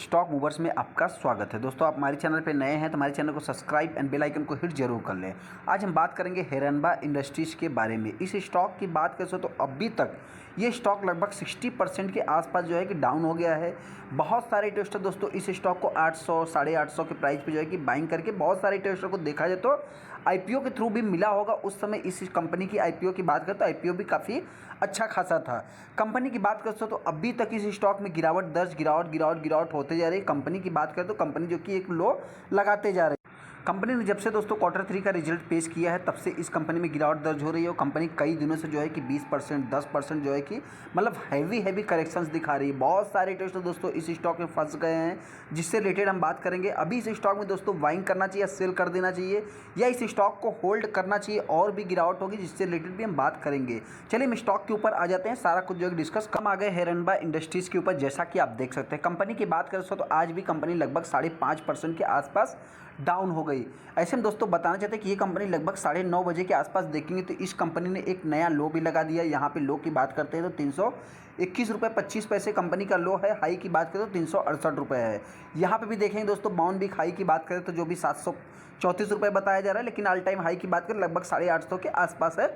Stock movers में आपका स्वागत है। दोस्तों, आप हमारे चैनल पे नए हैं तो हमारे चैनल को सब्सक्राइब एंड बेल आइकन को हिट जरूर कर लें। आज हम बात करेंगे हिरनबा इंडस्ट्रीज़ के बारे में। इस स्टॉक की बात करें तो अभी तक ये स्टॉक लगभग 60% के आसपास जो है कि डाउन हो गया है। बहुत सारे इन्वेस्टर दोस्तों इस स्टॉक को 800 850 के प्राइस पे जो है कि बाइंग करके, बहुत सारे इन्वेस्टर को देखा जाए तो आईपीओ के थ्रू भी मिला होगा। उस समय इस कंपनी की आईपीओ की बात करें तो आईपीओ भी काफ़ी अच्छा खासा था। कंपनी की बात करते तो अभी तक इस स्टॉक में गिरावट होते जा रही है। कंपनी की बात करें तो कंपनी जो कि एक लो लगाते जा रही है। कंपनी ने जब से दोस्तों Q3 का रिजल्ट पेश किया है तब से इस कंपनी में गिरावट दर्ज हो रही है और कंपनी कई दिनों से जो है कि 20% 10% जो है कि मतलब हैवी करेक्शंस दिखा रही है। बहुत सारे इन्वेस्टर दोस्तों इस स्टॉक में फंस गए हैं, जिससे रिलेटेड हम बात करेंगे। अभी इस स्टॉक में दोस्तों बाइंग करना चाहिए, सेल कर देना चाहिए, या इस स्टॉक को होल्ड करना चाहिए और भी गिरावट होगी, जिससे रिलेटेड भी हम बात करेंगे। चलिए हम स्टॉक के ऊपर आ जाते हैं, सारा कुछ जो है डिस्कस। कम आ गए हिरनबा इंडस्ट्रीज़ के ऊपर, जैसा कि आप देख सकते हैं। कंपनी की बात करें तो आज भी कंपनी लगभग 5.5% के आसपास डाउन हो गई। ऐसे में दोस्तों बताना चाहते हैं कि ये कंपनी लगभग 9:30 बजे के आसपास देखेंगे तो इस कंपनी ने एक नया लो भी लगा दिया। यहाँ पे लो की बात करते हैं तो 321 रुपये 25 पैसे कंपनी का लो है। हाई की बात करें तो 368 रुपये है। यहाँ पे भी देखेंगे दोस्तों बाउन वीक हाई की बात करें तो जो भी 734 रुपये बताया जा रहा है, लेकिन ऑल टाइम हाई की बात करें लगभग 850 के आसपास है।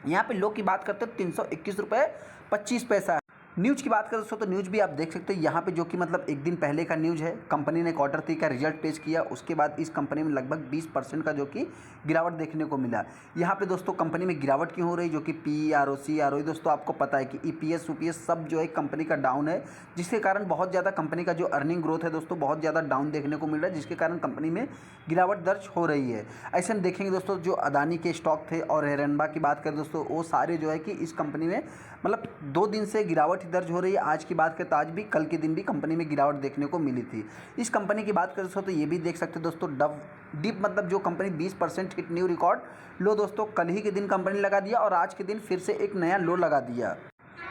यहाँ पे लो की बात करते हैं 321 रुपये 25 पैसा है। न्यूज़ की बात करें दोस्तों तो न्यूज़ भी आप देख सकते हैं यहाँ पे, जो कि मतलब एक दिन पहले का न्यूज़ है। कंपनी ने Q3 का रिजल्ट पेश किया, उसके बाद इस कंपनी में लगभग 20% का जो कि गिरावट देखने को मिला। यहाँ पे दोस्तों कंपनी में गिरावट क्यों हो रही, जो कि पी ROC ROE दोस्तों आपको पता है कि EPS UPS सब जो है कंपनी का डाउन है, जिसके कारण बहुत ज़्यादा कंपनी का जो अर्निंग ग्रोथ है दोस्तों बहुत ज़्यादा डाउन देखने को मिल रहा है, जिसके कारण कंपनी में गिरावट दर्ज हो रही है। ऐसे में देखेंगे दोस्तों जो अदानी के स्टॉक थे और हिरनबा की बात करें दोस्तों, वो सारे जो है कि इस कंपनी में मतलब 2 दिन से गिरावट दर्ज हो रही है। आज की बात करें तो आज भी, कल के दिन भी कंपनी में गिरावट देखने को मिली थी। इस कंपनी की बात करें तो ये भी देख सकते हैं दोस्तों डीप मतलब जो कंपनी 20% हिट न्यू रिकॉर्ड लो दोस्तों कल ही के दिन कंपनी लगा दिया और आज के दिन फिर से एक नया लो लगा दिया।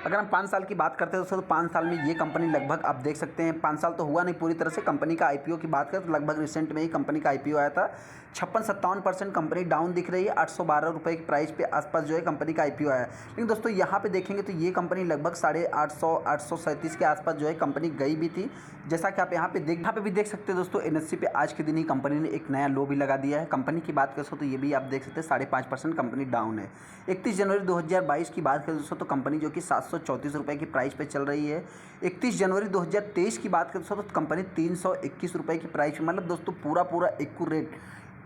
अगर हम 5 साल की बात करते हैं दोस्तों तो 5 साल में ये कंपनी लगभग आप देख सकते हैं, 5 साल तो हुआ नहीं पूरी तरह से। कंपनी का आईपीओ की बात करें तो लगभग रिसेंट में ही कंपनी का आईपीओ आया था। 56-57% कंपनी डाउन दिख रही है। 812 रुपये की प्राइस पे आसपास जो है कंपनी का आईपीओ आया। लेकिन दोस्तों यहाँ पे देखेंगे तो ये कंपनी लगभग 850 837 के आसपास जो है कंपनी गई भी थी, जैसा कि आप यहाँ पे भी देख सकते हैं दोस्तों। NSE पे आज के दिन ही कंपनी ने एक नया लो भी लगा दिया है। कंपनी की बात करें तो ये भी आप देख सकते हैं 5.5% कंपनी डाउन है। 31 जनवरी 2022 की बात करें दोस्तों तो कंपनी जो कि 734 रुपये की प्राइस पे चल रही है। 31 जनवरी 2023 की बात करें तो कंपनी 321 रुपये की प्राइस पे, मतलब दोस्तों पूरा एक्यूरेट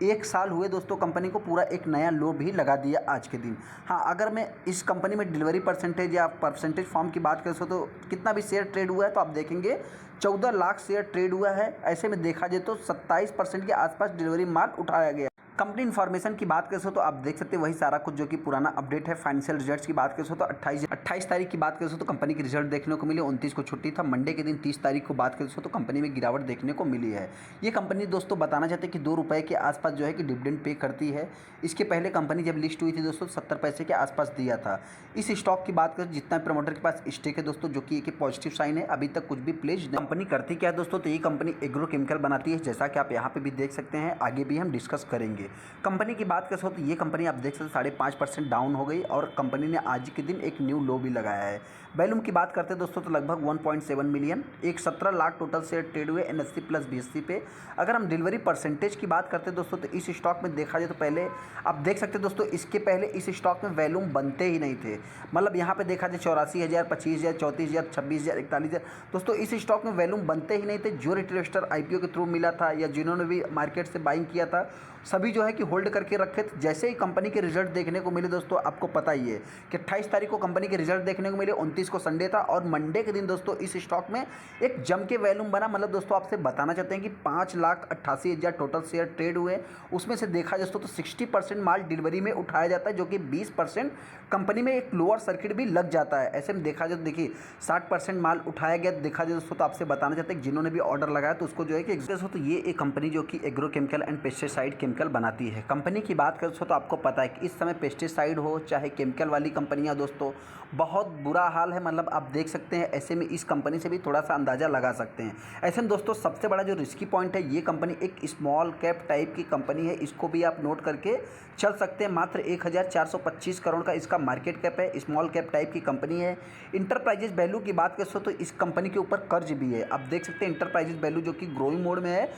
1 साल हुए दोस्तों कंपनी को पूरा एक नया लो भी लगा दिया आज के दिन। हाँ, अगर मैं इस कंपनी में डिलीवरी परसेंटेज या परसेंटेज फॉर्म की बात करें तो कितना भी शेयर ट्रेड हुआ है तो आप देखेंगे 14 लाख शेयर ट्रेड हुआ है। ऐसे में देखा जाए तो 27% के आसपास डिलीवरी माल उठाया गया। कंपनी इन्फॉर्मेशन की बात करें तो आप देख सकते हैं वही सारा कुछ जो कि पुराना अपडेट है। फाइनेंशियल रिजल्ट्स की बात करें तो 28 तारीख की बात करें तो कंपनी की रिजल्ट देखने को मिली। 29 को छुट्टी था। मंडे के दिन 30 तारीख को बात करें तो कंपनी में गिरावट देखने को मिली है। ये कंपनी दोस्तों बताना चाहते हैं कि 2 रुपये के आसपास जो है कि डिविडेंड पे करती है। इसके पहले कंपनी जब लिस्ट हुई थी दोस्तों 70 पैसे के आसपास दिया था। इस स्टॉक की बात करें जितना प्रमोटर के पास स्टेक है दोस्तों, जो कि एक पॉजिटिव साइन है। अभी तक कुछ भी प्लेज कंपनी करती क्या है दोस्तों, तो ये कंपनी एग्रोकेमिकल बनाती है, जैसा कि आप यहाँ पे भी देख सकते हैं। आगे भी हम डिस्कस करेंगे। कंपनी बात करें तो ये कंपनी आप देख सकते हैं 5.5% डाउन हो गई और कंपनी ने आज के दिन एक न्यू लो भी लगाया है। वैल्यूम की बात करते हैं दोस्तों तो लगभग 1.7 million, 17 lakh total share trade हुए NSE प्लस BSE पे। अगर हम डिलीवरी परसेंटेज की बात करते हैं दोस्तों तो इस स्टॉक में देखा जाए तो पहले आप देख सकते हैं दोस्तों, इसके पहले इस स्टॉक में वैल्यूम बनते ही नहीं थे। मतलब यहाँ पे देखा जाए 84,000 25,000 34,000 26,000 41,000 दोस्तों इस स्टॉक में वैल्यूम बनते ही नहीं थे। जो रिटेलर आईपीओ के थ्रू मिला था या जिन्होंने भी मार्केट से बाइंग किया था, सभी जो है कि होल्ड करके रखे थे। जैसे ही कंपनी के रिजल्ट देखने को मिले दोस्तों, आपको पता ही है कि 28 तारीख को कंपनी के रिजल्ट देखने को मिले, 29 को संडे था और मंडे के दिन दोस्तों इस स्टॉक में एक जम के वैल्यूम बना। मतलब दोस्तों आपसे बताना चाहते हैं कि 5,88,000 टोटल शेयर ट्रेड हुए। उसमें से देखा जाए तो 60% माल डिलीवरी में उठाया जाता है, जो कि 20% कंपनी में एक लोअर सर्किट भी लग जाता है। ऐसे में देखा जाए तो देखिए 60% माल उठाया गया। देखा जाए दोस्तों तो आपसे बताना चाहते हैं जिन्होंने भी ऑर्डर लगाया तो उसको जो है कि तो ये एक कंपनी जो कि एग्रोकेमिकल एंड पेस्टिसाइड केमिकल बना बनाती है। कंपनी की बात करें तो आपको पता है कि इस समय पेस्टिसाइड हो चाहे केमिकल वाली कंपनियां दोस्तों, बहुत बुरा हाल है। मतलब आप देख सकते हैं, ऐसे में इस कंपनी से भी थोड़ा सा अंदाज़ा लगा सकते हैं। ऐसे में दोस्तों सबसे बड़ा जो रिस्की पॉइंट है, ये कंपनी एक स्मॉल कैप टाइप की कंपनी है, इसको भी आप नोट करके चल सकते हैं। मात्र 1425 करोड़ का इसका मार्केट कैप है, स्मॉल कैप टाइप की कंपनी है। इंटरप्राइजेज वैल्यू की बात करें तो इस कंपनी के ऊपर कर्ज भी है। आप देख सकते हैं इंटरप्राइजेज वैल्यू जो कि ग्रोइंग मोड में है,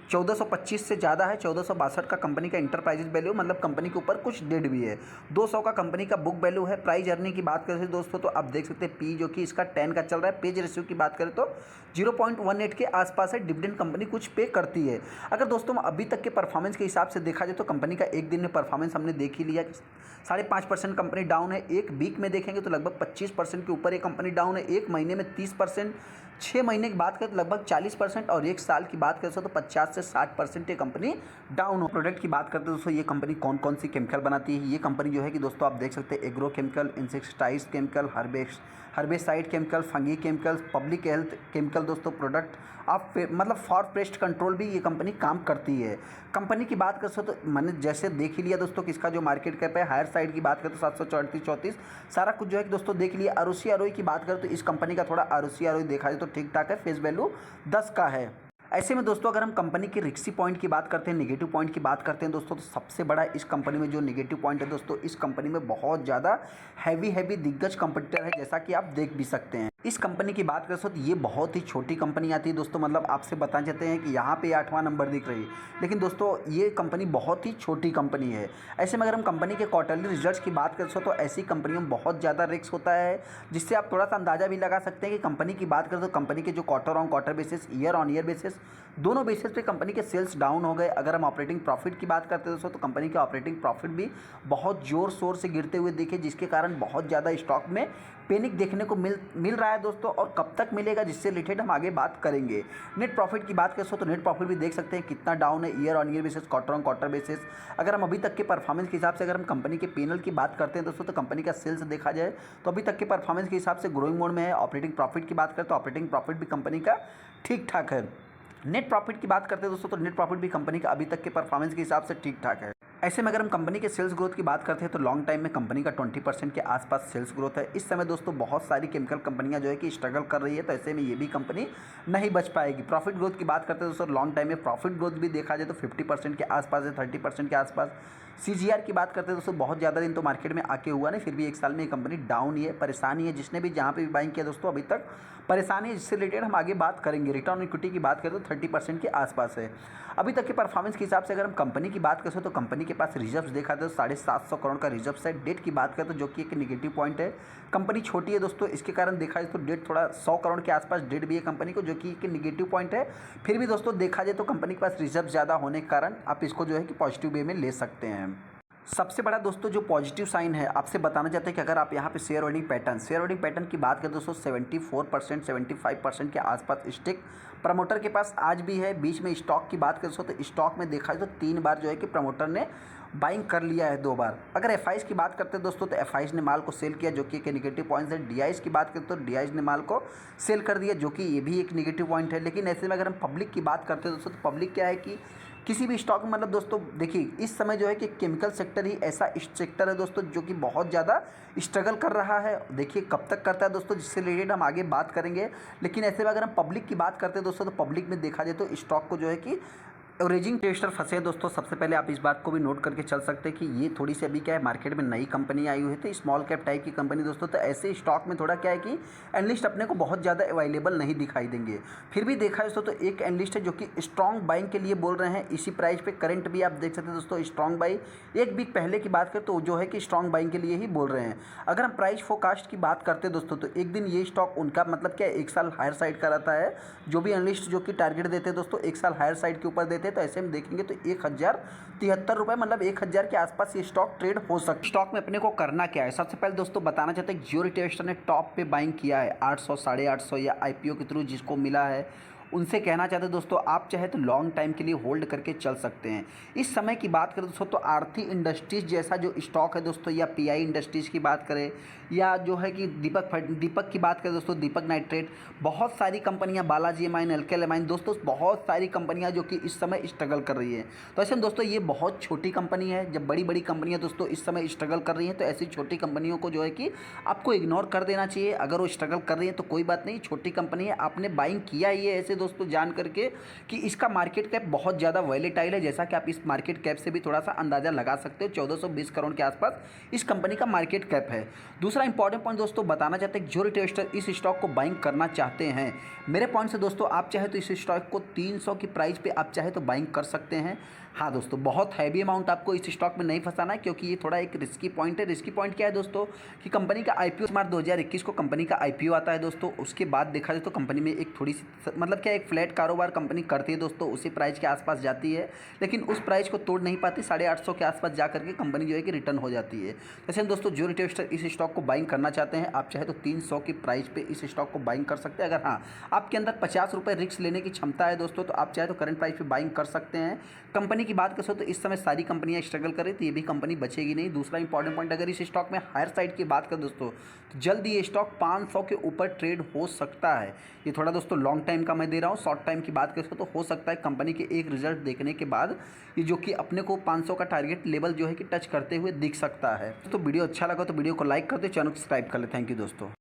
1425 से ज़्यादा है। 1462 का कंपनी का इंटरप्राइजेज वैल्यू, मतलब कंपनी के ऊपर कुछ डेट भी है। 200 का कंपनी का बुक वैल्यू है। प्राइस अर्निंग की बात करें दोस्तों तो आप देख सकते हैं पी जो कि इसका 10 का चल रहा है। पेज रेशियो की बात करें तो 0.18 के आसपास है। डिविडेंड कंपनी कुछ पे करती है। अगर दोस्तों अभी तक के परफॉर्मेंस के हिसाब से देखा जाए तो कंपनी का एक दिन में परफॉर्मेंस हमने देख ही लिया, 5.5% कंपनी डाउन है। एक वीक में देखेंगे तो लगभग 25% के ऊपर ये कंपनी डाउन है। एक महीने में 30%, 6 महीने की बात करें तो लगभग 40%, और एक साल की बात करें तो 50 से 60% ये कंपनी डाउन हो। प्रोडक्ट की बात करते हैं दोस्तों, ये कंपनी कौन कौन सी केमिकल बनाती है। ये कंपनी जो है कि दोस्तों आप देख सकते हैं agro chemical, insecticide chemical, herbicide chemical, fungi chemical, public health chemical दोस्तों प्रोडक्ट आप मतलब फॉर पेस्ट कंट्रोल भी ये कंपनी काम करती है। कंपनी की बात करें तो मैंने जैसे देख ही लिया दोस्तों कि इसका जो मार्केट कैप है, हायर साइड की बात करें तो 734 सारा कुछ जो है कि दोस्तों देख लिया। आरओसी की बात करें तो इस कंपनी का थोड़ा आरओसी देखा जाए तो ठीक ठाक है, फेस वैल्यू 10 का है। ऐसे में दोस्तों अगर हम कंपनी के रिस्की पॉइंट की बात करते हैं, नेगेटिव पॉइंट की बात करते हैं दोस्तों, तो सबसे बड़ा इस कंपनी में जो नेगेटिव पॉइंट है दोस्तों, इस कंपनी में बहुत ज़्यादा हैवी दिग्गज कंपटीटर है, जैसा कि आप देख भी सकते हैं। इस कंपनी की बात करें तो ये बहुत ही छोटी कंपनी आती है दोस्तों। मतलब आपसे बता चाहते हैं कि यहाँ पे 8वां नंबर दिख रही है, लेकिन दोस्तों ये कंपनी बहुत ही छोटी कंपनी है। ऐसे में अगर हम कंपनी के क्वार्टरली रिजल्ट्स की बात करें तो ऐसी कंपनियों में बहुत ज़्यादा रिस्क होता है, जिससे आप थोड़ा सा अंदाज़ा भी लगा सकते हैं कि कंपनी की बात करें तो कंपनी के जो quarter on quarter basis, year on year basis, दोनों बेसिस पे कंपनी के सेल्स डाउन हो गए। अगर हम ऑपरेटिंग प्रॉफिट की बात करते हैं दोस्तों, तो कंपनी के ऑपरेटिंग प्रॉफिट भी बहुत जोर शोर से गिरते हुए दिखे, जिसके कारण बहुत ज़्यादा स्टॉक में पैनिक देखने को मिल रहा है दोस्तों, और कब तक मिलेगा जिससे रिलेटेड हम आगे बात करेंगे। नेट प्रॉफिट की बात करें तो नेट प्रॉफिट भी देख सकते हैं कितना डाउन है, year on year basis, quarter on quarter basis. अगर हम अभी तक के परफॉर्मेंस के हिसाब से अगर हम कंपनी के पीएनएल की बात करते हैं दोस्तों, तो कंपनी का सेल्स देखा जाए तो अभी तक के परफॉर्मेंस के हिसाब से ग्रोइंग मोड में है। ऑपरेटिंग प्रॉफिट की बात करें तो ऑपरेटिंग प्रॉफिट भी कंपनी का ठीक ठाक है। नेट प्रॉफिट की बात करते हैं दोस्तों, तो नेट प्रॉफिट भी कंपनी का अभी तक के परफॉर्मेंस के हिसाब से ठीक ठाक है। ऐसे में अगर हम कंपनी के सेल्स ग्रोथ की बात करते हैं तो लॉन्ग टाइम में कंपनी का 20% के आसपास सेल्स ग्रोथ है। इस समय दोस्तों बहुत सारी केमिकल कंपनियां जो है कि स्ट्रगल कर रही है, तो ऐसे में ये भी कंपनी नहीं बच पाएगी। प्रॉफिट ग्रोथ की बात करते हैं दोस्तों, लॉन्ग टाइम में प्रॉफिट ग्रोथ भी देखा जाए तो 50% के आसपास है, 30% के आसपास। सीजीआर की बात करते हैं दोस्तों, बहुत ज़्यादा दिन तो मार्केट में आके हुआ नहीं, फिर भी एक साल में ये कंपनी डाउन ही है, परेशानी है। जिसने भी जहाँ पे भी बाइंग किया दोस्तों अभी तक परेशानी है, जिससे रिलेटेड हम आगे बात करेंगे। रिटर्न ऑन इक्विटी की बात करें तो 30% के आसपास है। अभी तक के परफॉर्मेंस के हिसाब से अगर हम कंपनी की बात करें तो कंपनी के पास रिजर्व्स देखा जाए तो 750 करोड़ का रिजर्व्स है। डेट की बात करें तो जो कि एक नेगेटिव पॉइंट है, कंपनी छोटी है दोस्तों, इसके कारण देखा जाए तो डेट थोड़ा 100 करोड़ के आसपास डेट भी है कंपनी को, जो कि एक नेगेटिव पॉइंट है। फिर भी दोस्तों देखा जाए तो कंपनी के पास रिजर्व ज़्यादा होने के कारण आप इसको जो है कि पॉजिटिव वे में ले सकते हैं। सबसे बड़ा दोस्तों जो पॉजिटिव साइन है आपसे बताना चाहते हैं कि अगर आप यहाँ पे शेयर होल्डिंग पैटर्न की बात करें दोस्तों, 74% 75% के आसपास स्टिक प्रमोटर के पास आज भी है। बीच में स्टॉक की बात करें तो स्टॉक में देखा जाए तो 3 बार जो है कि प्रमोटर ने बाइंग कर लिया है, 2 बार। अगर एफआईज की बात करते हैं दोस्तों, तो एफआईज ने माल को सेल किया, जो कि एक नेगेटिव पॉइंट है। डीआईज की बात करें तो डीआईज ने माल को सेल कर दिया, जो कि ये भी एक नेगेटिव पॉइंट है। लेकिन ऐसे में अगर हम पब्लिक की बात करते हैं दोस्तों, तो पब्लिक क्या है कि किसी भी स्टॉक में, मतलब दोस्तों देखिए इस समय जो है कि केमिकल सेक्टर ही ऐसा सेक्टर है दोस्तों जो कि बहुत ज़्यादा स्ट्रगल कर रहा है। देखिए कब तक करता है दोस्तों, जिससे रिलेटेड हम आगे बात करेंगे। लेकिन ऐसे में अगर हम पब्लिक की बात करते हैं दोस्तों, तो पब्लिक में देखा जाए तो स्टॉक को जो है कि एवरेजिंग ट्रेडर फंसे हैं दोस्तों। सबसे पहले आप इस बात को भी नोट करके चल सकते हैं कि ये थोड़ी सी अभी क्या है, मार्केट में नई कंपनी आई हुई है, तो स्मॉल कैप टाइप की कंपनी दोस्तों। तो ऐसे स्टॉक में थोड़ा क्या है कि एनालिस्ट अपने को बहुत ज़्यादा अवेलेबल नहीं दिखाई देंगे। फिर भी देखा दोस्तों तो एक एनालिस्ट है जो कि स्ट्रॉन्ग बाइंग के लिए बोल रहे हैं इसी प्राइस पे। करंट भी आप देख सकते हैं दोस्तों, स्ट्रॉन्ग बाई एक वीक पहले की बात करें तो जो है कि स्ट्रॉन्ग बाइंग के लिए ही बोल रहे हैं। अगर हम प्राइस फोरकास्ट की बात करते हैं दोस्तों, तो एक दिन ये स्टॉक उनका मतलब क्या है, 1 साल हायर साइड का रहता है। जो भी एनालिस्ट जो कि टारगेट देते हैं दोस्तों, 1 साल हायर साइड के ऊपर देते हैं। तो ऐसे में देखेंगे तो 1073 रुपये, मतलब 1000 के आसपास ये स्टॉक ट्रेड हो सकता है। स्टॉक में अपने को करना क्या है, सबसे पहले दोस्तों बताना चाहते हैं जियो रिटेल ने टॉप पे बाइंग किया है 800 850 या आईपीओ के थ्रू जिसको मिला है, उनसे कहना चाहते हैं दोस्तों, आप चाहे तो लॉन्ग टाइम के लिए होल्ड करके चल सकते हैं। इस समय की बात करें दोस्तों तो आरती इंडस्ट्रीज़ जैसा जो स्टॉक है दोस्तों, या पीआई इंडस्ट्रीज़ की बात करें, या जो है कि दीपक की बात करें दोस्तों, दीपक नाइट्रेट, बहुत सारी कंपनियां, बालाजी एमाइन, एल्केल एमाइन, दोस्तों बहुत सारी कंपनियां जो कि इस समय स्ट्रगल कर रही है। तो ऐसे में दोस्तों ये बहुत छोटी कंपनी है। जब बड़ी बड़ी कंपनियां दोस्तों इस समय स्ट्रगल कर रही हैं तो ऐसी छोटी कंपनियों को जो है कि आपको इग्नोर कर देना चाहिए। अगर वो स्ट्रगल कर रही है तो कोई बात नहीं, छोटी कंपनी है, आपने बाइंग किया ही है ऐसे दोस्तों जान करके कि इसका मार्केट कैप बहुत ज़्यादा वॉलेटाइल है। जैसा कि आप इस मार्केट कैप से भी थोड़ा सा अंदाज़ा लगा सकते हो, 1420 करोड़ के आसपास इस कंपनी का मार्केट कैप है। दूसरा इंपॉर्टेंट पॉइंट दोस्तों बताना चाहते हैं, जो रिटेल इन्वेस्टर इस स्टॉक को बाइंग करना चाहते हैं, मेरे पॉइंट से दोस्तों आप चाहे तो इस स्टॉक को 300 की प्राइस पे आप चाहे तो बाइंग कर सकते हैं। हाँ दोस्तों, बहुत हैवी अमाउंट आपको इस स्टॉक में नहीं फंसाना है, क्योंकि ये थोड़ा एक रिस्की पॉइंट है। रिस्की पॉइंट क्या है दोस्तों कि कंपनी का आईपीओ मार्च 2021 को कंपनी का आईपीओ आता है दोस्तों। उसके बाद देखा जाए तो कंपनी में एक थोड़ी सी मतलब क्या एक फ्लैट कारोबार कंपनी करती है दोस्तों, उसी प्राइस के आसपास जाती है, लेकिन उस प्राइस को तोड़ नहीं पाती। 850 के आसपास जा करके कंपनी जो है कि रिटर्न हो जाती है। जैसे दोस्तों जो रिटेल इन्वेस्टर इस स्टॉक को बाइंग करना चाहते हैं, आप चाहे तो 300 की प्राइस पे इस स्टॉक को बाइंग कर सकते हैं। अगर हाँ आपके अंदर 50 रुपये रिस्क लेने की क्षमता है दोस्तों, तो आप चाहे तो करंट प्राइस पे बाइंग कर सकते हैं। कंपनी की बात करें तो इस समय सारी कंपनियां स्ट्रगल कर रही, तो ये भी कंपनी बचेगी नहीं। दूसरा इंपॉर्टेंट पॉइंट, अगर इस स्टॉक में हायर साइड की बात करें दोस्तों, तो जल्द ये स्टॉक 500 के ऊपर ट्रेड हो सकता है। ये थोड़ा दोस्तों लॉन्ग टाइम का मैं दे रहा हूँ, शॉर्ट टाइम की बात करें तो हो सकता है कंपनी के एक रिजल्ट देखने के बाद ये जो कि अपने को 500 का टारगेट लेवल जो है कि टच करते हुए दिख सकता है। तो वीडियो अच्छा लगा तो वीडियो को लाइक कर दे, चैनल को सब्सक्राइब कर ले। थैंक यू दोस्तों।